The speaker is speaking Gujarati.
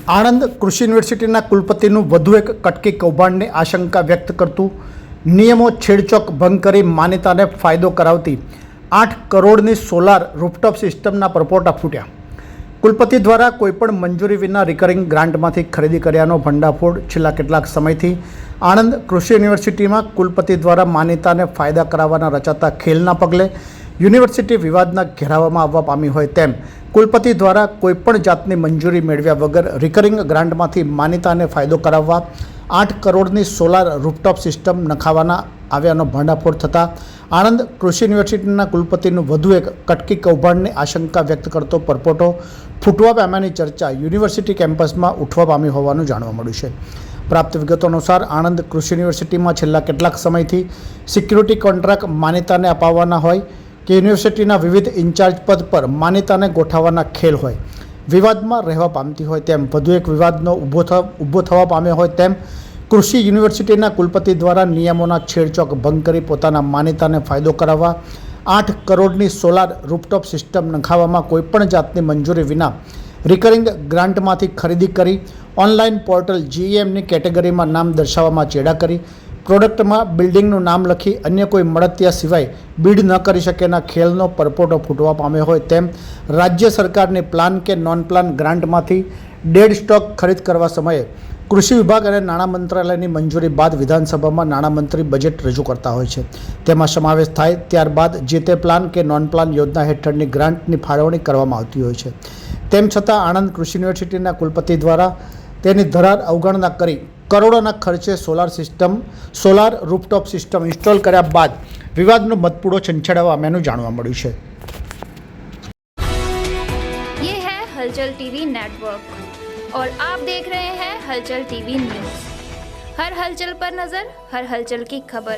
આણંદ કૃષિ યુનિવર્સિટીના કુલપતિનું વધુ એક કટકી કૌભાંડની આશંકા વ્યક્ત કરતું નિયમો છેડછોડ ભંગ કરી માન્યતાને ફાયદો કરાવતી 8 કરોડની સોલાર રૂફટોપ સિસ્ટમના પરપોટા ફૂટ્યા। કુલપતિ દ્વારા કોઈપણ મંજૂરી વિના રિકરિંગ ગ્રાન્ટમાંથી ખરીદી કર્યાનો ભંડાફોડ છેલ્લા કેટલાક સમયથી આણંદ કૃષિ યુનિવર્સિટીમાં કુલપતિ દ્વારા માન્યતાને ફાયદા કરાવવાના રચાતા ખેલના પગલે યુનિવર્સિટી વિવાદના ઘેરાવામાં આવવા પામી હોય તેમ કુલપતિ દ્વારા કોઈપણ જાતની મંજૂરી મેળવ્યા વગર રિકરિંગ ગ્રાન્ટમાંથી માન્યતાને ફાયદો કરાવવા 8 કરોડની સોલાર રૂફટોપ સિસ્ટમ નખાવવાના આવ્યાનો ભંડાફોડ થતાં આણંદ કૃષિ યુનિવર્સિટીના કુલપતિનું વધુ એક કટકી કૌભાંડની આશંકા વ્યક્ત કરતો પરપોટો ફૂટવા પામ્યાની ચર્ચા યુનિવર્સિટી કેમ્પસમાં ઉઠવા પામી હોવાનું જાણવા મળ્યું છે। પ્રાપ્ત વિગતો અનુસાર આણંદ કૃષિ યુનિવર્સિટીમાં છેલ્લા કેટલાક સમયથી સિક્યુરિટી કોન્ટ્રાક્ટ માન્યતાને અપાવવાના હોય કે યુનિવર્સિટીના વિવિધ ઇન્ચાર્જ પદ પર માન્યતાને ગોઠવવાના ખેલ હોય વિવાદમાં રહેવા પામતી હોય તેમ વધુ એક વિવાદનો ઊભો થવા પામ્યો હોય તેમ કૃષિ યુનિવર્સિટીના કુલપતિ દ્વારા નિયમોના છેડછોડ ભંગ કરી પોતાના માન્યતાને ફાયદો કરાવવા 8 કરોડની સોલાર રૂફટોપ સિસ્ટમ નખાવવામાં કોઈપણ જાતની મંજૂરી વિના રિકરિંગ ગ્રાન્ટમાંથી ખરીદી કરી ઓનલાઈન પોર્ટલ GEMની કેટેગરીમાં નામ દર્શાવવામાં ચેડા કરી પ્રોડક્ટમાં બિલ્ડિંગનું નામ લખી અન્ય કોઈ મળતિયા સિવાય બીડ ન કરી શકેના ખેલનો પરપોટો ફૂટવા પામ્યો હોય તેમ રાજ્ય સરકારની પ્લાન કે નોન પ્લાન ગ્રાન્ટમાંથી ડેડ સ્ટોક ખરીદ કરવા સમયે કૃષિ વિભાગ અને નાણાં મંત્રાલયની મંજૂરી બાદ વિધાનસભામાં નાણામંત્રી બજેટ રજૂ કરતા હોય છે। તેમાં સમાવેશ થાય ત્યારબાદ જે તે પ્લાન કે નોન પ્લાન યોજના હેઠળની ગ્રાન્ટની ફાળવણી કરવામાં આવતી હોય છે। તેમ છતાં આણંદ કૃષિ યુનિવર્સિટીના કુલપતિ દ્વારા તેની ધરાર અવગણના કરી કરોડોના ખર્ચે સોલાર રૂફટોપ સિસ્ટમ ઇન્સ્ટોલ કર્યા બાદ વિવાદનો મતપૂડો છંછેડાવા પામ્યાનું જાણવા મળ્યું છે। ये है हलचल टीवी नेटवर्क और आप देख रहे हैं हलचल टीवी न्यूज। हर हलचल पर नजर, हर हलचल की खबर।